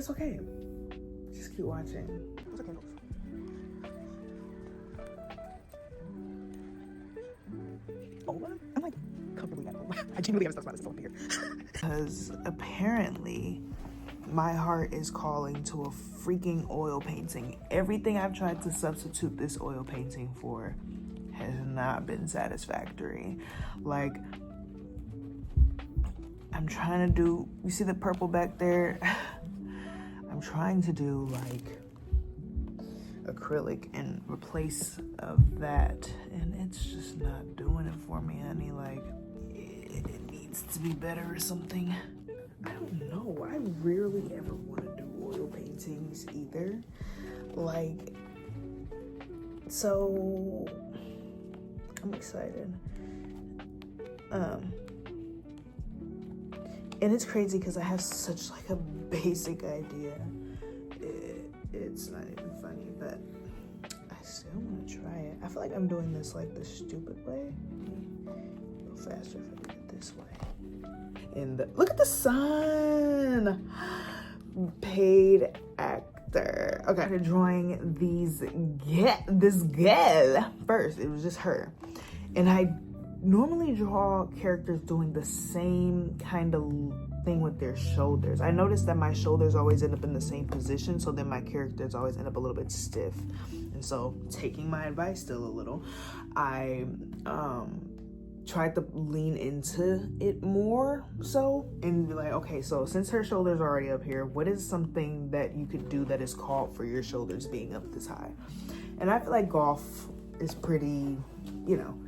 it's okay. Just keep watching. What's the candles? Oh, I'm like comfortably at home. I genuinely haven't stopped smiling since I here. Because apparently my heart is calling to a freaking oil painting. Everything I've tried to substitute this oil painting for has not been satisfactory. Like, I'm trying to do, you see the purple back there? I'm trying to do like acrylic in replace of that, and it's just not doing it for me, honey. Like, it needs to be better or something. I don't know. I rarely ever want to do oil paintings either. Like, so I'm excited. And it's crazy because I have such like a basic idea. It's not even funny, but I still want to try it. I feel like I'm doing this like the stupid way. A little faster if I do it this way. And look at the sun. Paid actor. Okay, I'm drawing this girl first. It was just her, and I normally draw characters doing the same kind of thing with their shoulders. I noticed that my shoulders always end up in the same position, so then my characters always end up a little bit stiff. And so, taking my advice still a little, I tried to lean into it more so and be like, okay, so since her shoulders are already up here, what is something that you could do that is called for your shoulders being up this high? And I feel like golf is pretty, you know,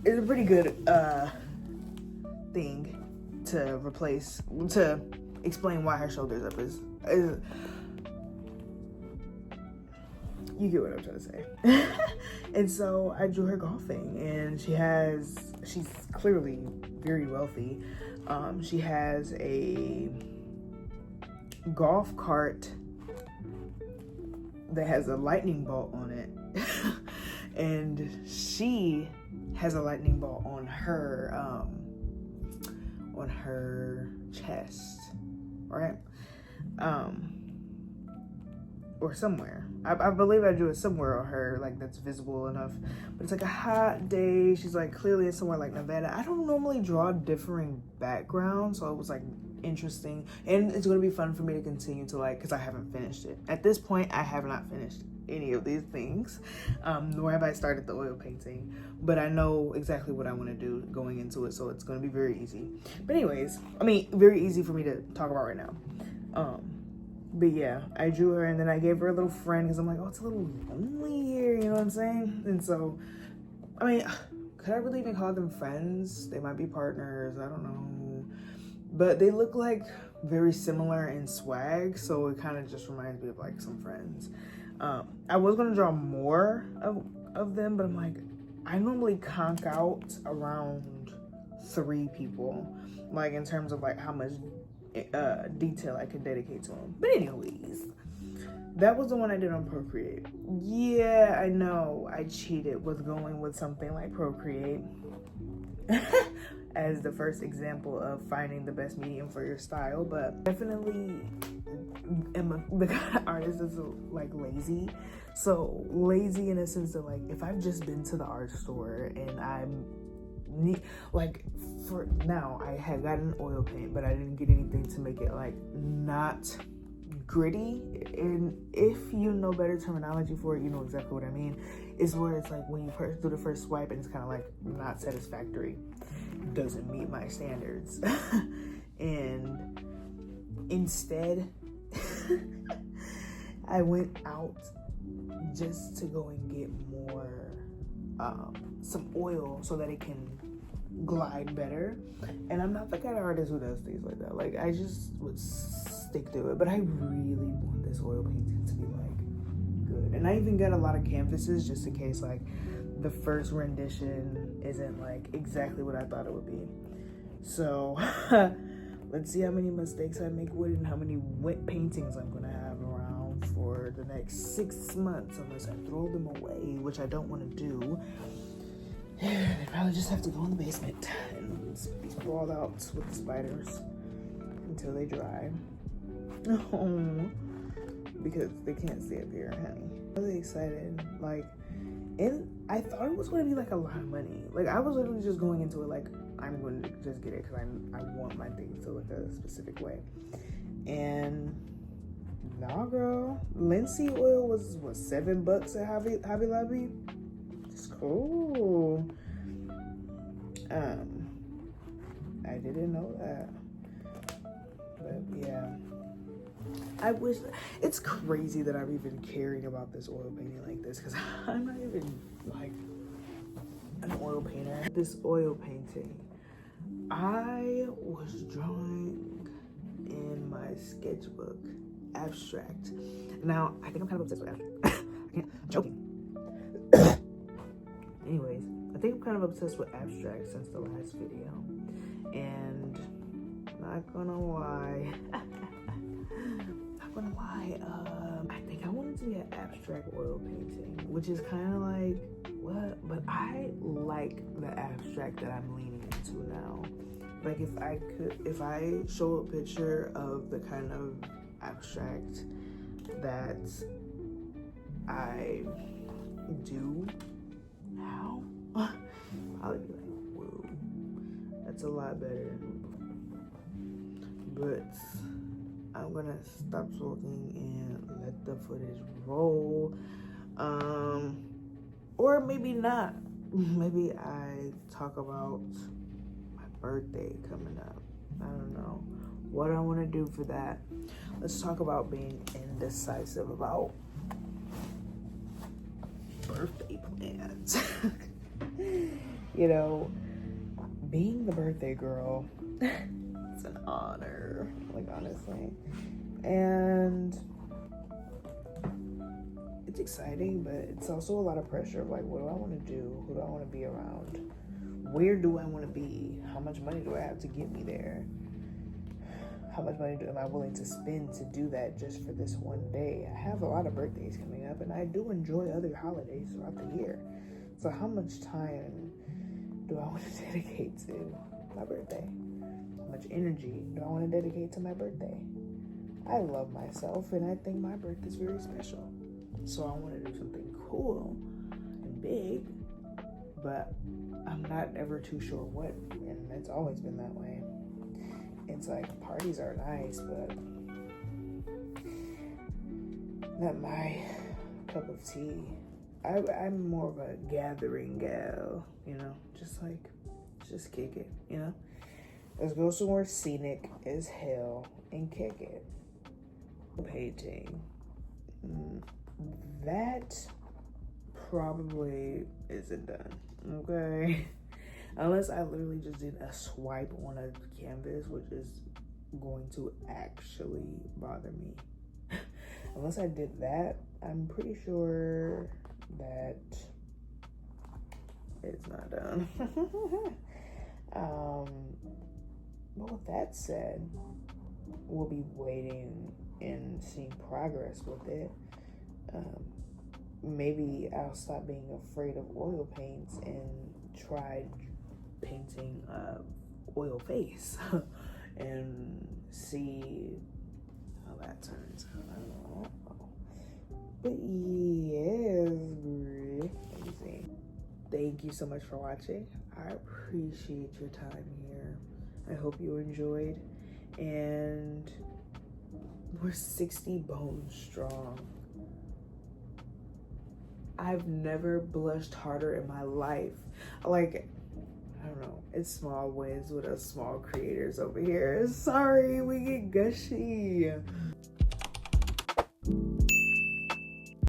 it's a pretty good thing to explain why her shoulders up is you get what I'm trying to say. And so I drew her golfing, and she's clearly very wealthy. She has a golf cart that has a lightning bolt on it. And she has a lightning bolt on her chest, right? Or somewhere. I believe I drew it somewhere on her, like that's visible enough. But it's like a hot day. She's like clearly in somewhere like Nevada. I don't normally draw differing backgrounds, so it was like interesting. And it's gonna be fun for me to continue to like, because I haven't finished it. At this point, I have not finished any of these things, nor have I started the oil painting, but I know exactly what I want to do going into it, so it's going to be very easy. But anyways, I mean, very easy for me to talk about right now. But yeah, I drew her, and then I gave her a little friend because I'm like, oh, it's a little lonely here, you know what I'm saying? And so, I mean, could I really even call them friends? They might be partners, I don't know. But they look like very similar in swag, so it kind of just reminds me of like some friends. I was gonna draw more of them, but I'm like, I normally conk out around 3 people, like in terms of like how much detail I can dedicate to them. But anyways, that was the one I did on Procreate. Yeah, I know I cheated with going with something like Procreate as the first example of finding the best medium for your style, but definitely am the kind of artist that's like lazy. So lazy in a sense that like, if I've just been to the art store and I'm like, for now I had gotten oil paint, but I didn't get anything to make it like not gritty. And if you know better terminology for it, you know exactly what I mean. It's where it's like when you do the first swipe and it's kind of like not satisfactory, doesn't meet my standards. And instead I went out just to go and get more some oil so that it can glide better. And I'm not the kind of artist who does things like that. Like, I just would stick to it. But I really want this oil painting to be like good. And I even got a lot of canvases just in case like the first rendition isn't like exactly what I thought it would be. So let's see how many mistakes I make with it and how many wet paintings I'm gonna have around for the next 6 months, unless I throw them away, which I don't want to do. They probably just have to go in the basement and be sprawled out with the spiders until they dry. Oh, because they can't see up here, honey. I'm really excited. Like, and I thought it was going to be like a lot of money. Like, I was literally just going into it like, I'm going to just get it because I want my things to look a specific way. And nah, girl, linseed oil was what, $7 at Hobby Lobby. It's cool. I didn't know that, but yeah. I wish, it's crazy that I'm even caring about this oil painting like this, because I'm not even like an oil painter. This oil painting, I was drawing in my sketchbook abstract. Now, I think I'm kind of obsessed with abstract. I'm joking. Anyways, I think I'm kind of obsessed with abstract since the last video. And not gonna lie, I think I wanted to be an abstract oil painting, which is kind of like, what? But I like the abstract that I'm leaning into now. Like, if I show a picture of the kind of abstract that I do now, I'll be like, whoa, that's a lot better. But I'm gonna stop talking and let the footage roll. Or maybe not. Maybe I talk about my birthday coming up. I don't know what I want to do for that. Let's talk about being indecisive about birthday plans. You know, being the birthday girl, it's an honor, like, honestly. And it's exciting, but it's also a lot of pressure of like, what do I want to do? Who do I want to be around? Where do I want to be? How much money do I have to get me there? How much money am I willing to spend to do that just for this one day? I have a lot of birthdays coming up, and I do enjoy other holidays throughout the year. So how much time do I want to dedicate to my birthday? How much energy do I want to dedicate to my birthday? I love myself, and I think my birthday is very special. So I want to do something cool and big, but I'm not ever too sure what, and it's always been that way. It's like, parties are nice, but not my cup of tea. I'm more of a gathering gal, you know, just kick it, you know? Let's go somewhere scenic as hell and kick it. Painting. That probably isn't done, okay? Unless I literally just did a swipe on a canvas, which is going to actually bother me. Unless I did that, I'm pretty sure that it's not done. But with that said, we'll be waiting and seeing progress with it. Maybe I'll stop being afraid of oil paints and try painting oil face and see how that turns out. I don't know. But yes, crazy. Thank you so much for watching. I appreciate your time here. I hope you enjoyed, and we're 60 bones strong. I've never blushed harder in my life. Like, I don't know, it's small wins with us small creators over here. Sorry, we get gushy.